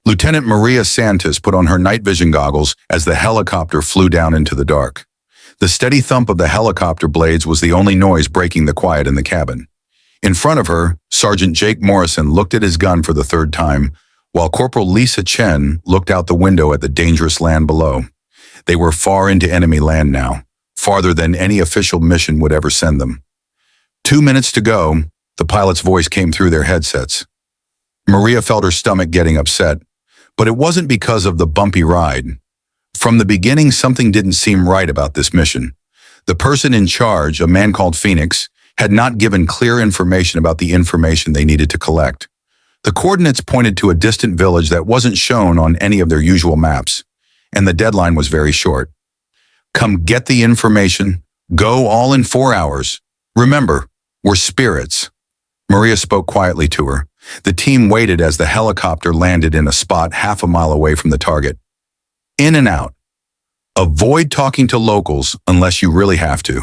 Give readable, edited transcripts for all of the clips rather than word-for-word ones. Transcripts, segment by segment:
Lieutenant Maria Santos put on her night vision goggles as the helicopter flew down into the dark. The steady thump of the helicopter blades was the only noise breaking the quiet in the cabin. In front of her, Sergeant Jake Morrison looked at his gun for the third time, while Corporal Lisa Chen looked out the window at the dangerous land below. They were far into enemy land now, farther than any official mission would ever send them. 2 minutes to go, the pilot's voice came through their headsets. Maria felt her stomach getting upset, but it wasn't because of the bumpy ride. From the beginning, something didn't seem right about this mission. The person in charge, a man called Phoenix, had not given clear information about the information they needed to collect. The coordinates pointed to a distant village that wasn't shown on any of their usual maps, and the deadline was very short. Come get the information. Go all in 4 hours. Remember, we're spirits. Maria spoke quietly to her. The team waited as the helicopter landed in a spot half a mile away from the target. In and out. Avoid talking to locals unless you really have to.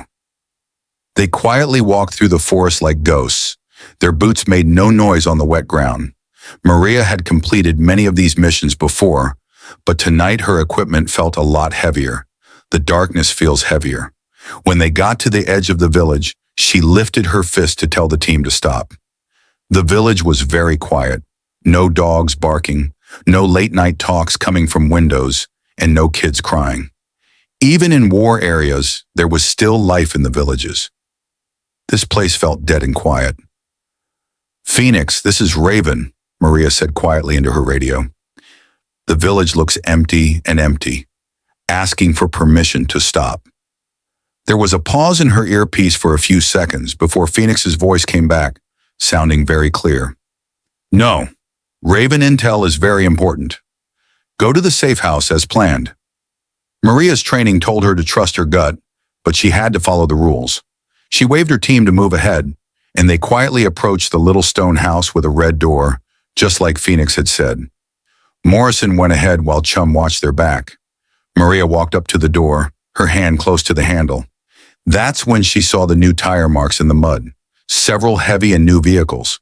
They quietly walked through the forest like ghosts. Their boots made no noise on the wet ground. Maria had completed many of these missions before, but tonight her equipment felt a lot heavier. The darkness feels heavier. When they got to the edge of the village, she lifted her fist to tell the team to stop. The village was very quiet. No dogs barking, no late-night talks coming from windows, and no kids crying. Even in war areas, there was still life in the villages. This place felt dead and quiet. "Phoenix, this is Raven," Maria said quietly into her radio. "The village looks empty and empty, asking for permission to stop." There was a pause in her earpiece for a few seconds before Phoenix's voice came back, sounding very clear. "No, Raven intel is very important. Go to the safe house as planned." Maria's training told her to trust her gut, but she had to follow the rules. She waved her team to move ahead, and they quietly approached the little stone house with a red door, just like Phoenix had said. Morrison went ahead while Chum watched their back. Maria walked up to the door, her hand close to the handle. That's when she saw the new tire marks in the mud, several heavy and new vehicles.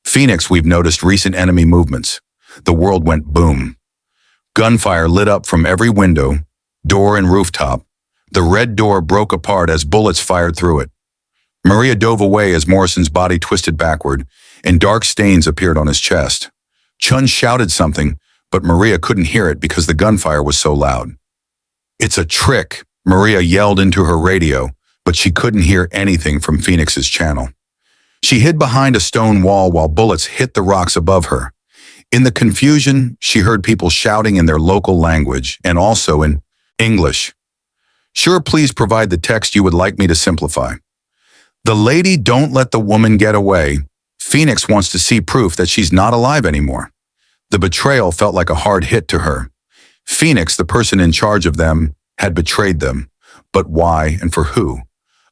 "Phoenix, we've noticed recent enemy movements." The world went boom. Gunfire lit up from every window, door and rooftop. The red door broke apart as bullets fired through it. Maria dove away as Morrison's body twisted backward, and dark stains appeared on his chest. Chun shouted something, but Maria couldn't hear it because the gunfire was so loud. "It's a trick," Maria yelled into her radio, but she couldn't hear anything from Phoenix's channel. She hid behind a stone wall while bullets hit the rocks above her. In the confusion, she heard people shouting in their local language and also in English. "Sure, please provide the text you would like me to simplify." "The lady, don't let the woman get away. Phoenix wants to see proof that she's not alive anymore." The betrayal felt like a hard hit to her. Phoenix, the person in charge of them, had betrayed them. But why and for who?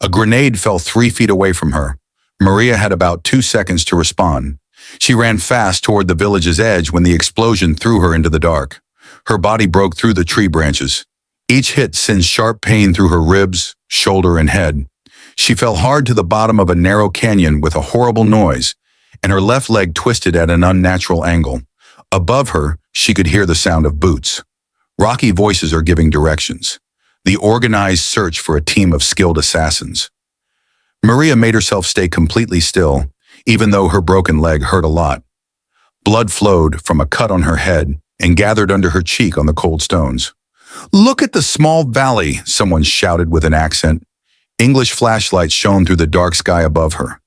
A grenade fell 3 feet away from her. Maria had about 2 seconds to respond. She ran fast toward the village's edge when the explosion threw her into the dark. Her body broke through the tree branches. Each hit sent sharp pain through her ribs, shoulder, and head. She fell hard to the bottom of a narrow canyon with a horrible noise, and her left leg twisted at an unnatural angle. Above her, she could hear the sound of boots. Rocky voices are giving directions. The organized search for a team of skilled assassins. Maria made herself stay completely still, even though her broken leg hurt a lot. Blood flowed from a cut on her head and gathered under her cheek on the cold stones. "Look at the small valley," someone shouted with an accent. English flashlights shone through the dark sky above her.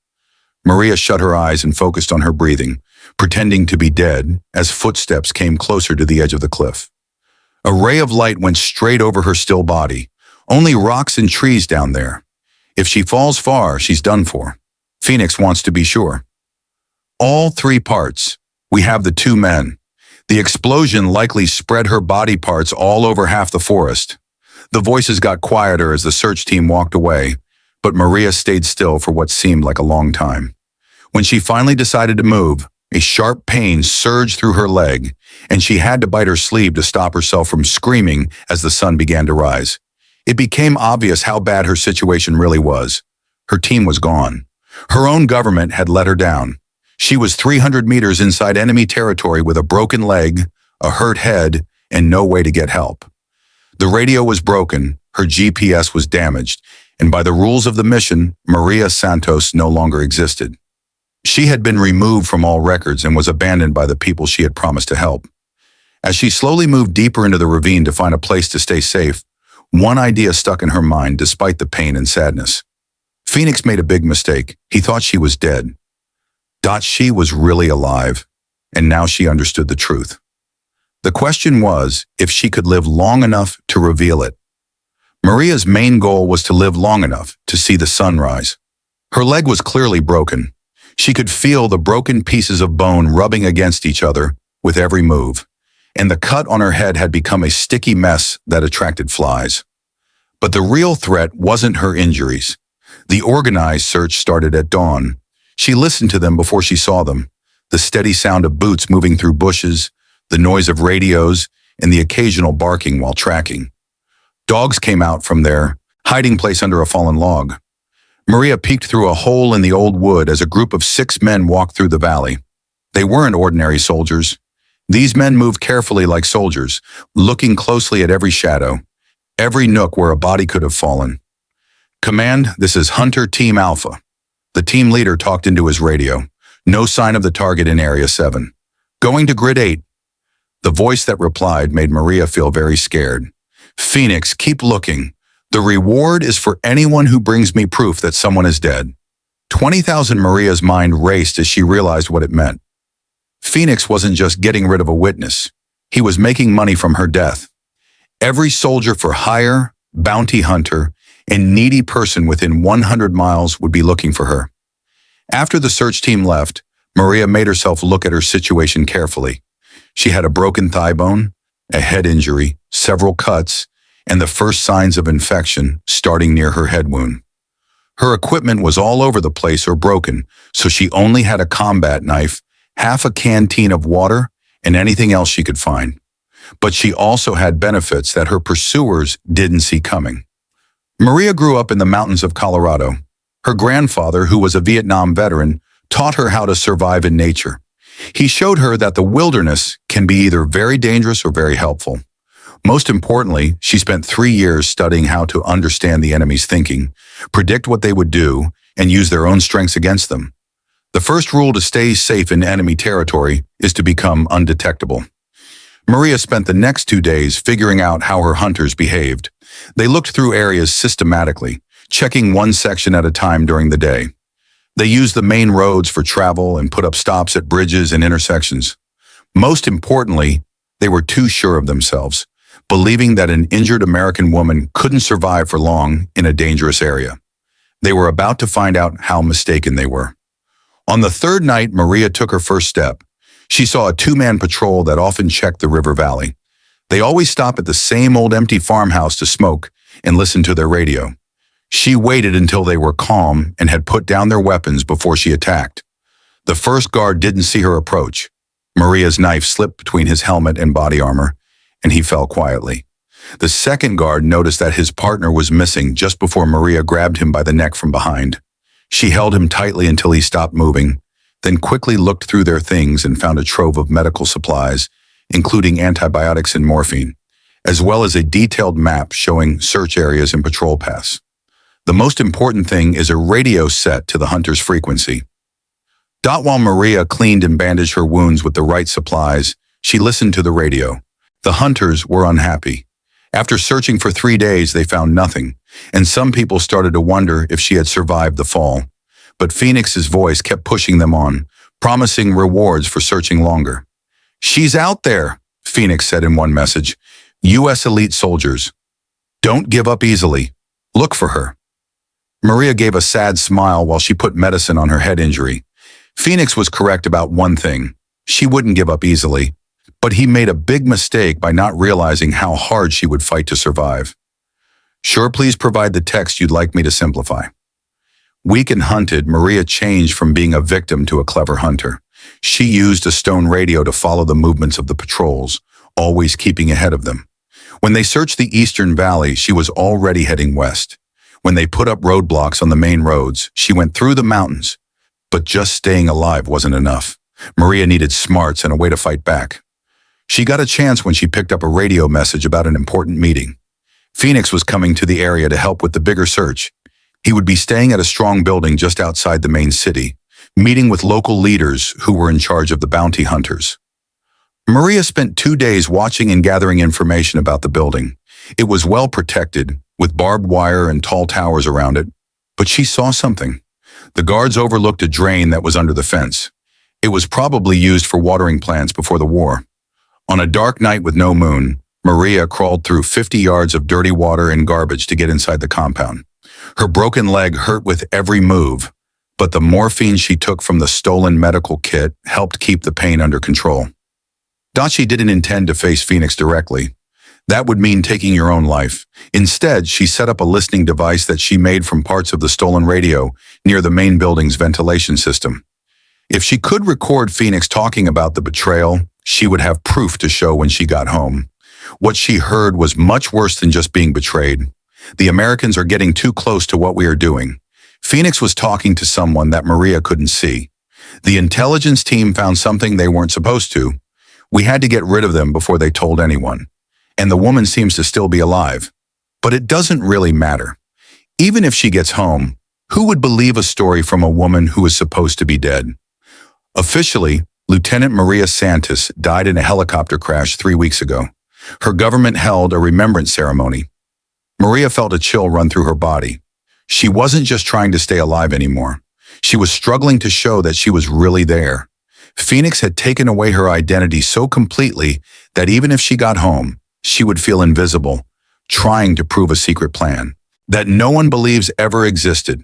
Maria shut her eyes and focused on her breathing, pretending to be dead as footsteps came closer to the edge of the cliff. A ray of light went straight over her still body. Only rocks and trees down there. If she falls far, she's done for. Phoenix wants to be sure. "All 3 parts. We have the 2 men. The explosion likely spread her body parts all over half the forest." The voices got quieter as the search team walked away, but Maria stayed still for what seemed like a long time. When she finally decided to move, a sharp pain surged through her leg, and she had to bite her sleeve to stop herself from screaming as the sun began to rise. It became obvious how bad her situation really was. Her team was gone. Her own government had let her down. She was 300 meters inside enemy territory with a broken leg, a hurt head, and no way to get help. The radio was broken, her GPS was damaged, and by the rules of the mission, Maria Santos no longer existed. She had been removed from all records and was abandoned by the people she had promised to help. As she slowly moved deeper into the ravine to find a place to stay safe, one idea stuck in her mind despite the pain and sadness. Phoenix made a big mistake. He thought she was dead. She was really alive, and now she understood the truth. The question was if she could live long enough to reveal it. Maria's main goal was to live long enough to see the sunrise. Her leg was clearly broken. She could feel the broken pieces of bone rubbing against each other with every move, and the cut on her head had become a sticky mess that attracted flies. But the real threat wasn't her injuries. The organized search started at dawn. She listened to them before she saw them, the steady sound of boots moving through bushes, the noise of radios, and the occasional barking while tracking. Dogs came out from their hiding place under a fallen log. Maria peeked through a hole in the old wood as a group of 6 men walked through the valley. They weren't ordinary soldiers. These men moved carefully like soldiers, looking closely at every shadow, every nook where a body could have fallen. "Command, this is Hunter Team Alpha." The team leader talked into his radio. "No sign of the target in Area 7. Going to Grid 8. The voice that replied made Maria feel very scared. "Phoenix, keep looking. The reward is for anyone who brings me proof that someone is dead." 20,000 Maria's mind raced as she realized what it meant. Phoenix wasn't just getting rid of a witness. He was making money from her death. Every soldier for hire, bounty hunter, and needy person within 100 miles would be looking for her. After the search team left, Maria made herself look at her situation carefully. She had a broken thigh bone, a head injury, several cuts, and the first signs of infection starting near her head wound. Her equipment was all over the place or broken, so she only had a combat knife, half a canteen of water, and anything else she could find. But she also had benefits that her pursuers didn't see coming. Maria grew up in the mountains of Colorado. Her grandfather, who was a Vietnam veteran, taught her how to survive in nature. He showed her that the wilderness can be either very dangerous or very helpful. Most importantly, she spent 3 years studying how to understand the enemy's thinking, predict what they would do, and use their own strengths against them. The first rule to stay safe in enemy territory is to become undetectable. Maria spent the next 2 days figuring out how her hunters behaved. They looked through areas systematically, checking one section at a time during the day. They used the main roads for travel and put up stops at bridges and intersections. Most importantly, they were too sure of themselves, believing that an injured American woman couldn't survive for long in a dangerous area. They were about to find out how mistaken they were. On the 3rd night, Maria took her first step. She saw a 2-man patrol that often checked the river valley. They always stop at the same old empty farmhouse to smoke and listen to their radio. She waited until they were calm and had put down their weapons before she attacked. The first guard didn't see her approach. Maria's knife slipped between his helmet and body armor, and he fell quietly. The second guard noticed that his partner was missing just before Maria grabbed him by the neck from behind. She held him tightly until he stopped moving, then quickly looked through their things and found a trove of medical supplies, including antibiotics and morphine, as well as a detailed map showing search areas and patrol paths. The most important thing is a radio set to the hunter's frequency. While Maria cleaned and bandaged her wounds with the right supplies, she listened to the radio. The hunters were unhappy. After searching for 3 days, they found nothing, and some people started to wonder if she had survived the fall. But Phoenix's voice kept pushing them on, promising rewards for searching longer. "She's out there," Phoenix said in one message. "U.S. elite soldiers. Don't give up easily. Look for her." Maria gave a sad smile while she put medicine on her head injury. Phoenix was correct about one thing. She wouldn't give up easily. But he made a big mistake by not realizing how hard she would fight to survive. "Sure, please provide the text you'd like me to simplify." Weak and hunted, Maria changed from being a victim to a clever hunter. She used a stone radio to follow the movements of the patrols, always keeping ahead of them. When they searched the eastern valley, she was already heading west. When they put up roadblocks on the main roads, she went through the mountains. But just staying alive wasn't enough. Maria needed smarts and a way to fight back. She got a chance when she picked up a radio message about an important meeting. Phoenix was coming to the area to help with the bigger search. He would be staying at a strong building just outside the main city, meeting with local leaders who were in charge of the bounty hunters. Maria spent 2 days watching and gathering information about the building. It was well protected, with barbed wire and tall towers around it, but she saw something. The guards overlooked a drain that was under the fence. It was probably used for watering plants before the war. On a dark night with no moon, Maria crawled through 50 yards of dirty water and garbage to get inside the compound. Her broken leg hurt with every move, but the morphine she took from the stolen medical kit helped keep the pain under control. Dachi didn't intend to face Phoenix directly. That would mean taking your own life. Instead, she set up a listening device that she made from parts of the stolen radio near the main building's ventilation system. If she could record Phoenix talking about the betrayal, she would have proof to show when she got home. What she heard was much worse than just being betrayed. The Americans are getting too close to what we are doing. Phoenix was talking to someone that Maria couldn't see. The intelligence team found something they weren't supposed to. We had to get rid of them before they told anyone. And the woman seems to still be alive. But it doesn't really matter. Even if she gets home, who would believe a story from a woman who is supposed to be dead? Officially, Lieutenant Maria Santos died in a helicopter crash 3 weeks ago. Her government held a remembrance ceremony. Maria felt a chill run through her body. She wasn't just trying to stay alive anymore. She was struggling to show that she was really there. Phoenix had taken away her identity so completely that even if she got home, she would feel invisible, trying to prove a secret plan that no one believes ever existed.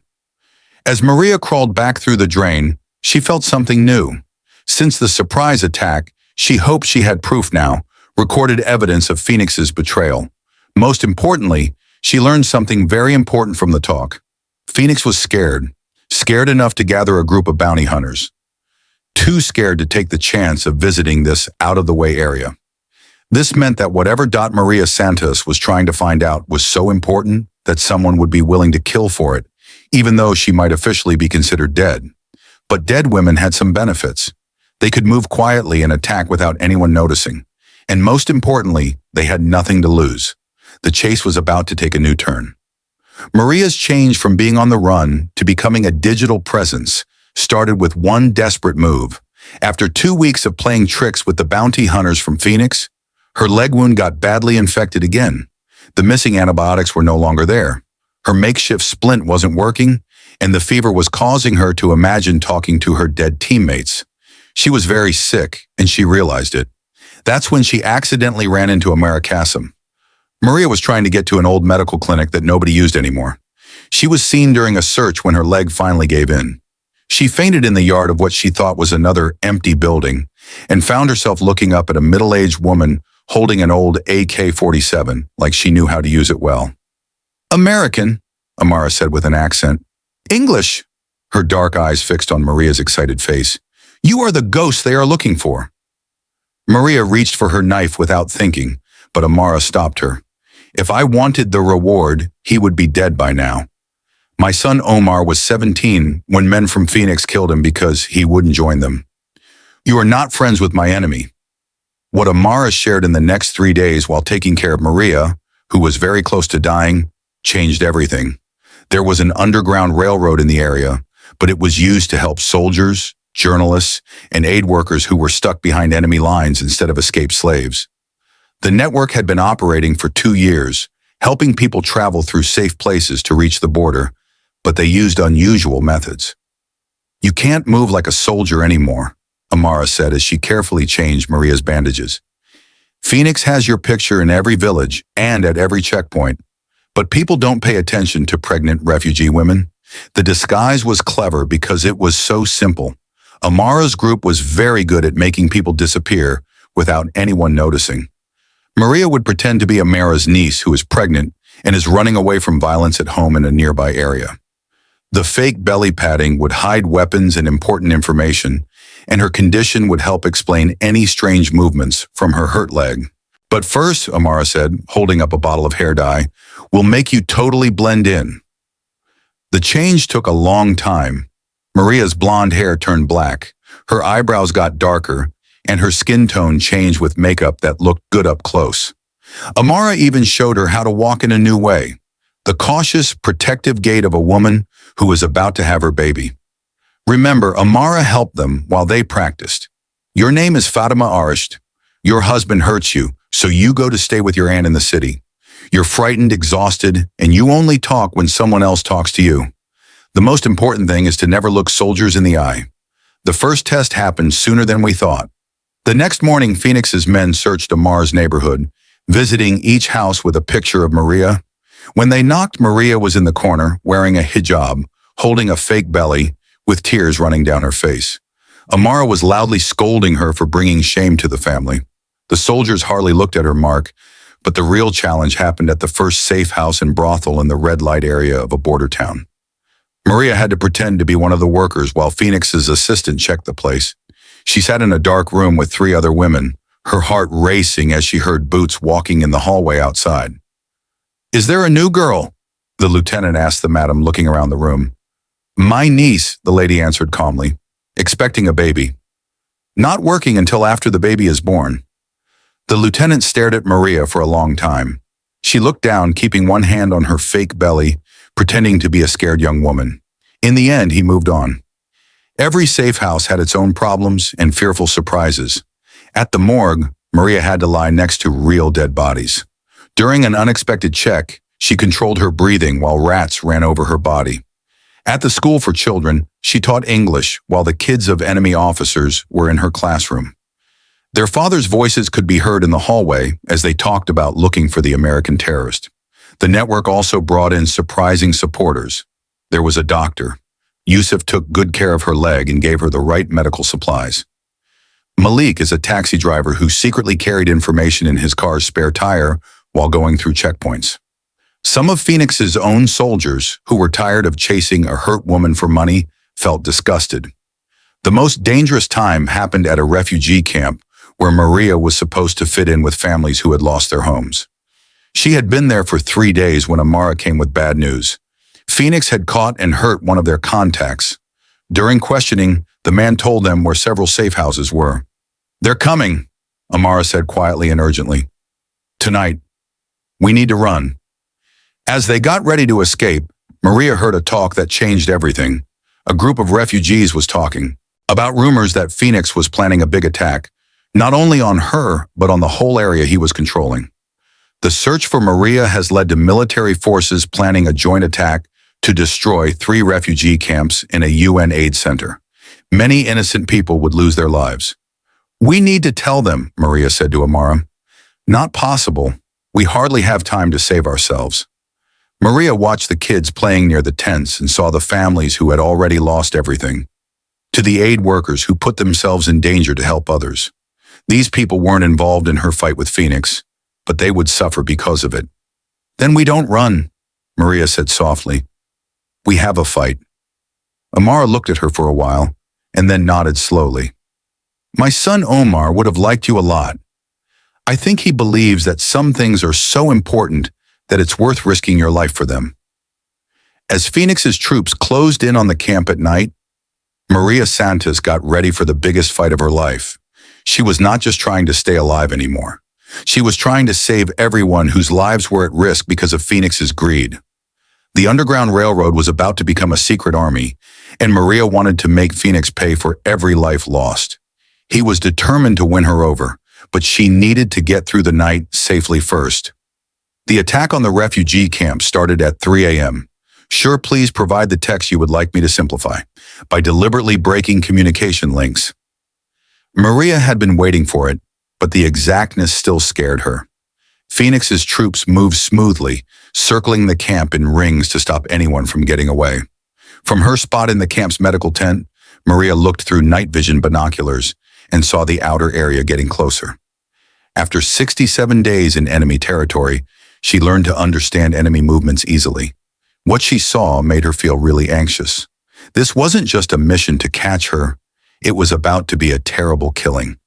As Maria crawled back through the drain, she felt something new. Since the surprise attack, she hoped she had proof now, recorded evidence of Phoenix's betrayal. Most importantly, she learned something very important from the talk. Phoenix was scared enough to gather a group of bounty hunters. Too scared to take the chance of visiting this out-of-the-way area. This meant that whatever Maria Santos was trying to find out was so important that someone would be willing to kill for it, even though she might officially be considered dead. But dead women had some benefits. They could move quietly and attack without anyone noticing. And most importantly, they had nothing to lose. The chase was about to take a new turn. Maria's change from being on the run to becoming a digital presence started with one desperate move. After 2 weeks of playing tricks with the bounty hunters from Phoenix, her leg wound got badly infected again. The missing antibiotics were no longer there. Her makeshift splint wasn't working, and the fever was causing her to imagine talking to her dead teammates. She was very sick, and she realized it. That's when she accidentally ran into a maracasm. Maria was trying to get to an old medical clinic that nobody used anymore. She was seen during a search when her leg finally gave in. She fainted in the yard of what she thought was another empty building and found herself looking up at a middle-aged woman holding an old AK-47 like she knew how to use it well. "American," Amara said with an accent. "English," her dark eyes fixed on Maria's excited face. "You are the ghost they are looking for." Maria reached for her knife without thinking, but Amara stopped her. "If I wanted the reward, he would be dead by now. My son Omar was 17 when men from Phoenix killed him because he wouldn't join them. You are not friends with my enemy." What Amara shared in the next 3 days while taking care of Maria, who was very close to dying, changed everything. There was an underground railroad in the area, but it was used to help soldiers, journalists, and aid workers who were stuck behind enemy lines instead of escaped slaves. The network had been operating for 2 years, helping people travel through safe places to reach the border, but they used unusual methods. "You can't move like a soldier anymore," Amara said as she carefully changed Maria's bandages. "Phoenix has your picture in every village and at every checkpoint, but people don't pay attention to pregnant refugee women. The disguise was clever because it was so simple. Amara's group was very good at making people disappear without anyone noticing. Maria would pretend to be Amara's niece who is pregnant and is running away from violence at home in a nearby area. The fake belly padding would hide weapons and important information, and her condition would help explain any strange movements from her hurt leg. But first, Amara said, holding up a bottle of hair dye, "we'll make you totally blend in." The change took a long time. Maria's blonde hair turned black, her eyebrows got darker, and her skin tone changed with makeup that looked good up close. Amara even showed her how to walk in a new way, the cautious, protective gait of a woman who was about to have her baby. Remember, Amara helped them while they practiced. Your name is Fatima Arisht. Your husband hurts you, so you go to stay with your aunt in the city. You're frightened, exhausted, and you only talk when someone else talks to you. The most important thing is to never look soldiers in the eye. The first test happened sooner than we thought. The next morning, Phoenix's men searched Amara's neighborhood, visiting each house with a picture of Maria. When they knocked, Maria was in the corner, wearing a hijab, holding a fake belly, with tears running down her face. Amara was loudly scolding her for bringing shame to the family. The soldiers hardly looked at her mark, but the real challenge happened at the first safe house and brothel in the red light area of a border town. Maria had to pretend to be one of the workers while Phoenix's assistant checked the place. She sat in a dark room with 3 other women, her heart racing as she heard boots walking in the hallway outside. "Is there a new girl?" the lieutenant asked the madam, looking around the room. "My niece," the lady answered calmly, "expecting a baby. Not working until after the baby is born." The lieutenant stared at Maria for a long time. She looked down, keeping one hand on her fake belly, pretending to be a scared young woman. In the end, he moved on. Every safe house had its own problems and fearful surprises. At the morgue, Maria had to lie next to real dead bodies. During an unexpected check, she controlled her breathing while rats ran over her body. At the school for children, she taught English while the kids of enemy officers were in her classroom. Their fathers' voices could be heard in the hallway as they talked about looking for the American terrorist. The network also brought in surprising supporters. There was a doctor. Yusuf took good care of her leg and gave her the right medical supplies. Malik is a taxi driver who secretly carried information in his car's spare tire while going through checkpoints. Some of Phoenix's own soldiers, who were tired of chasing a hurt woman for money, felt disgusted. The most dangerous time happened at a refugee camp where Maria was supposed to fit in with families who had lost their homes. She had been there for 3 days when Amara came with bad news. Phoenix had caught and hurt one of their contacts. During questioning, the man told them where several safe houses were. "They're coming," Amara said quietly and urgently. "Tonight. We need to run." As they got ready to escape, Maria heard a talk that changed everything. A group of refugees was talking about rumors that Phoenix was planning a big attack, not only on her, but on the whole area he was controlling. The search for Maria has led to military forces planning a joint attack to destroy 3 refugee camps in a UN aid center. Many innocent people would lose their lives. "We need to tell them," Maria said to Amara. "Not possible. We hardly have time to save ourselves." Maria watched the kids playing near the tents and saw the families who had already lost everything. To the aid workers who put themselves in danger to help others. These people weren't involved in her fight with Phoenix, but they would suffer because of it. "Then we don't run," Maria said softly. "We have a fight." Amara looked at her for a while and then nodded slowly. "My son Omar would have liked you a lot. I think he believes that some things are so important that it's worth risking your life for them." As Phoenix's troops closed in on the camp at night, Maria Santos got ready for the biggest fight of her life. She was not just trying to stay alive anymore. She was trying to save everyone whose lives were at risk because of Phoenix's greed. The Underground Railroad was about to become a secret army, and Maria wanted to make Phoenix pay for every life lost. He was determined to win her over, but she needed to get through the night safely first. The attack on the refugee camp started at 3 a.m. "Sure, please provide the text you would like me to simplify," by deliberately breaking communication links. Maria had been waiting for it, but the exactness still scared her. Phoenix's troops moved smoothly, circling the camp in rings to stop anyone from getting away. From her spot in the camp's medical tent, Maria looked through night vision binoculars and saw the outer area getting closer. After 67 days in enemy territory, she learned to understand enemy movements easily. What she saw made her feel really anxious. This wasn't just a mission to catch her, it was about to be a terrible killing.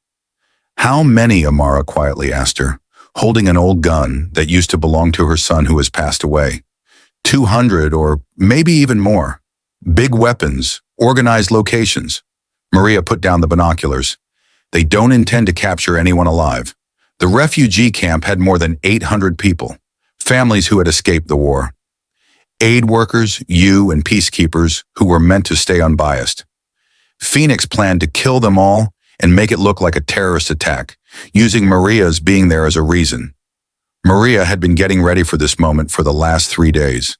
"How many?" Amara quietly asked her, holding an old gun that used to belong to her son who has passed away. 200 or maybe even more. Big weapons, organized locations. Maria put down the binoculars. They don't intend to capture anyone alive. The refugee camp had more than 800 people, families who had escaped the war. Aid workers, and peacekeepers who were meant to stay unbiased. Phoenix planned to kill them all and make it look like a terrorist attack, using Maria's being there as a reason. Maria had been getting ready for this moment for the last 3 days.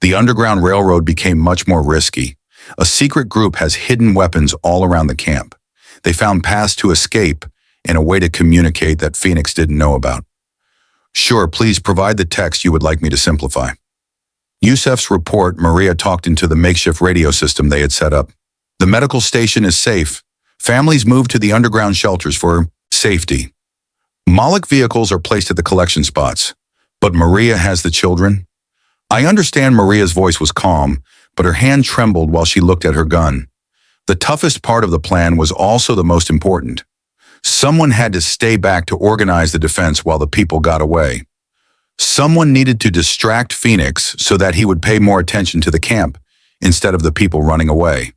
The Underground Railroad became much more risky. A secret group has hidden weapons all around the camp. They found paths to escape and a way to communicate that Phoenix didn't know about. Sure, please provide the text you would like me to simplify. Yusef's report, Maria talked into the makeshift radio system they had set up. The medical station is safe. Families moved to the underground shelters for safety. Moloch vehicles are placed at the collection spots. But Maria has the children? I understand Maria's voice was calm, but her hand trembled while she looked at her gun. The toughest part of the plan was also the most important. Someone had to stay back to organize the defense while the people got away. Someone needed to distract Phoenix so that he would pay more attention to the camp instead of the people running away.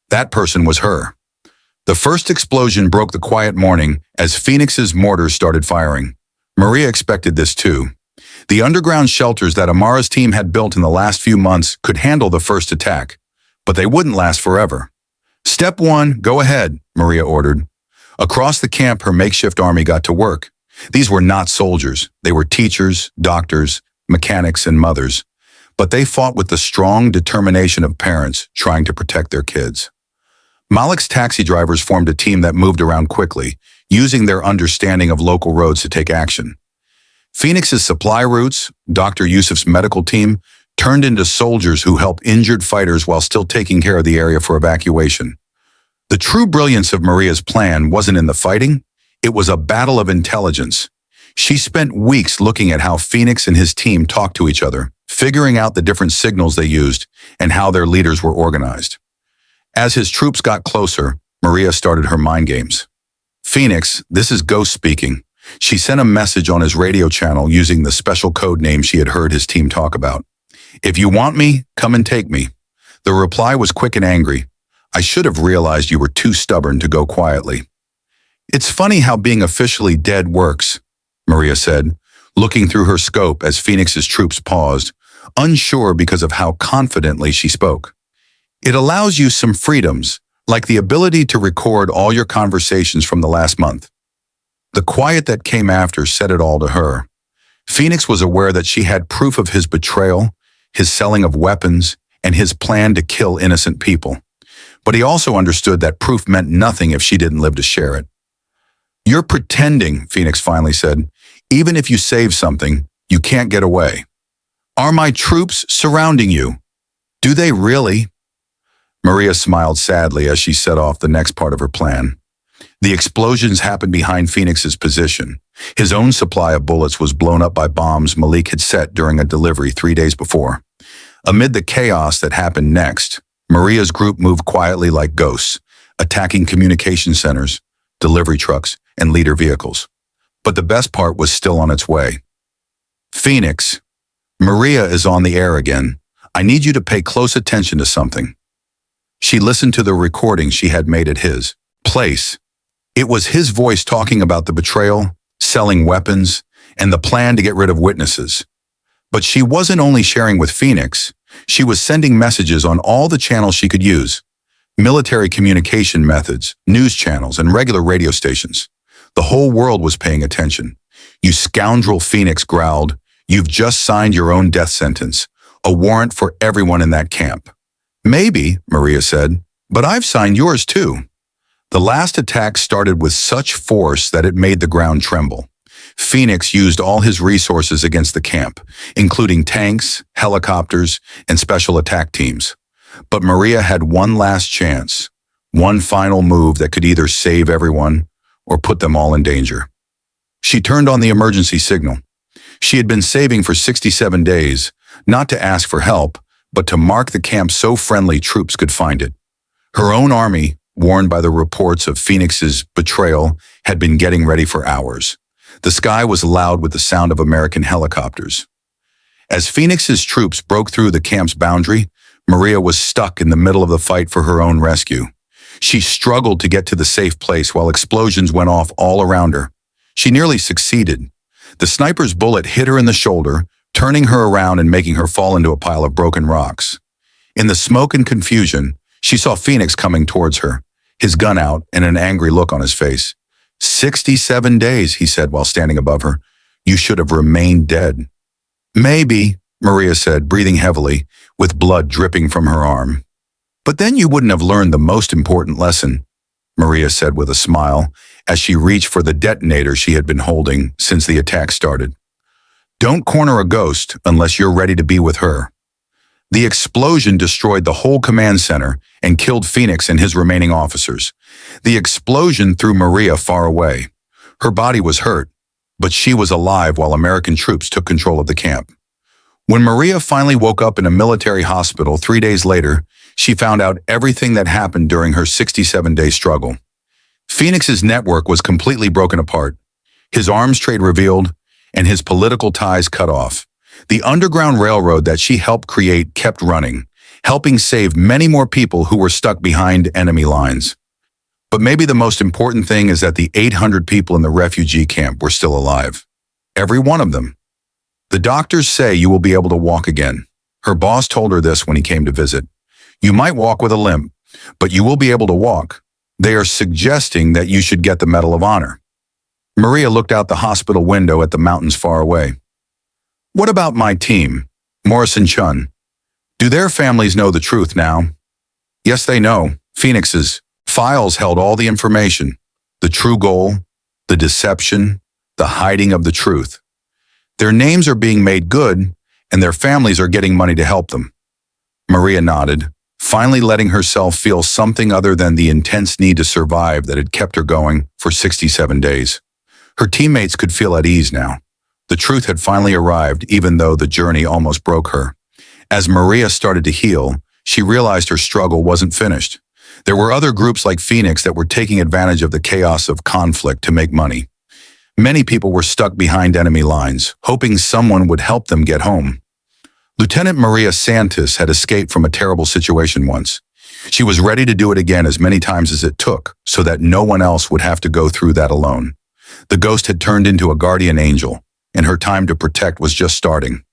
That person was her. The first explosion broke the quiet morning as Phoenix's mortars started firing. Maria expected this too. The underground shelters that Amara's team had built in the last few months could handle the first attack, but they wouldn't last forever. Step 1, go ahead, Maria ordered. Across the camp, her makeshift army got to work. These were not soldiers. They were teachers, doctors, mechanics, and mothers. But they fought with the strong determination of parents trying to protect their kids. Moloch's taxi drivers formed a team that moved around quickly, using their understanding of local roads to take action. Phoenix's supply routes, Dr. Yusef's medical team, turned into soldiers who helped injured fighters while still taking care of the area for evacuation. The true brilliance of Maria's plan wasn't in the fighting, it was a battle of intelligence. She spent weeks looking at how Phoenix and his team talked to each other, figuring out the different signals they used and how their leaders were organized. As his troops got closer, Maria started her mind games. Phoenix, this is Ghost speaking. She sent a message on his radio channel using the special code name she had heard his team talk about. If you want me, come and take me. The reply was quick and angry. I should have realized you were too stubborn to go quietly. It's funny how being officially dead works, Maria said, looking through her scope as Phoenix's troops paused, unsure because of how confidently she spoke. It allows you some freedoms, like the ability to record all your conversations from the last month. The quiet that came after said it all to her. Phoenix was aware that she had proof of his betrayal, his selling of weapons, and his plan to kill innocent people. But he also understood that proof meant nothing if she didn't live to share it. You're pretending, Phoenix finally said. Even if you save something, you can't get away. Are my troops surrounding you? Do they really? Maria smiled sadly as she set off the next part of her plan. The explosions happened behind Phoenix's position. His own supply of bullets was blown up by bombs Malik had set during a delivery 3 days before. Amid the chaos that happened next, Maria's group moved quietly like ghosts, attacking communication centers, delivery trucks, and leader vehicles. But the best part was still on its way. Phoenix, Maria is on the air again. I need you to pay close attention to something. She listened to the recording she had made at his place. It was his voice talking about the betrayal, selling weapons, and the plan to get rid of witnesses. But she wasn't only sharing with Phoenix, she was sending messages on all the channels she could use. Military communication methods, news channels, and regular radio stations. The whole world was paying attention. You scoundrel, Phoenix growled. You've just signed your own death sentence, a warrant for everyone in that camp. Maybe, Maria said, but I've signed yours too. The last attack started with such force that it made the ground tremble. Phoenix used all his resources against the camp, including tanks, helicopters, and special attack teams. But Maria had one last chance, one final move that could either save everyone or put them all in danger. She turned on the emergency signal. She had been saving for 67 days, not to ask for help, but to mark the camp so friendly troops could find it. Her own army, warned by the reports of Phoenix's betrayal, had been getting ready for hours. The sky was loud with the sound of American helicopters. As Phoenix's troops broke through the camp's boundary, Maria was stuck in the middle of the fight for her own rescue. She struggled to get to the safe place while explosions went off all around her. She nearly succeeded. The sniper's bullet hit her in the shoulder, turning her around and making her fall into a pile of broken rocks. In the smoke and confusion, she saw Phoenix coming towards her, his gun out and an angry look on his face. 67 days, he said while standing above her. You should have remained dead. Maybe, Maria said, breathing heavily, with blood dripping from her arm. But then you wouldn't have learned the most important lesson, Maria said with a smile, as she reached for the detonator she had been holding since the attack started. Don't corner a ghost unless you're ready to be with her. The explosion destroyed the whole command center and killed Phoenix and his remaining officers. The explosion threw Maria far away. Her body was hurt, but she was alive while American troops took control of the camp. When Maria finally woke up in a military hospital 3 days later, she found out everything that happened during her 67-day struggle. Phoenix's network was completely broken apart, his arms trade revealed, and his political ties cut off. The Underground Railroad that she helped create kept running, helping save many more people who were stuck behind enemy lines. But maybe the most important thing is that the 800 people in the refugee camp were still alive. Every one of them. The doctors say you will be able to walk again. Her boss told her this when he came to visit. You might walk with a limp, but you will be able to walk. They are suggesting that you should get the Medal of Honor. Maria looked out the hospital window at the mountains far away. What about my team, Morris and Chun? Do their families know the truth now? Yes, they know. Phoenix's files held all the information, the true goal, the deception, the hiding of the truth. Their names are being made good, and their families are getting money to help them. Maria nodded, finally letting herself feel something other than the intense need to survive that had kept her going for 67 days. Her teammates could feel at ease now. The truth had finally arrived, even though the journey almost broke her. As Maria started to heal, she realized her struggle wasn't finished. There were other groups like Phoenix that were taking advantage of the chaos of conflict to make money. Many people were stuck behind enemy lines, hoping someone would help them get home. Lieutenant Maria Santos had escaped from a terrible situation once. She was ready to do it again as many times as it took, so that no one else would have to go through that alone. The ghost had turned into a guardian angel, and her time to protect was just starting.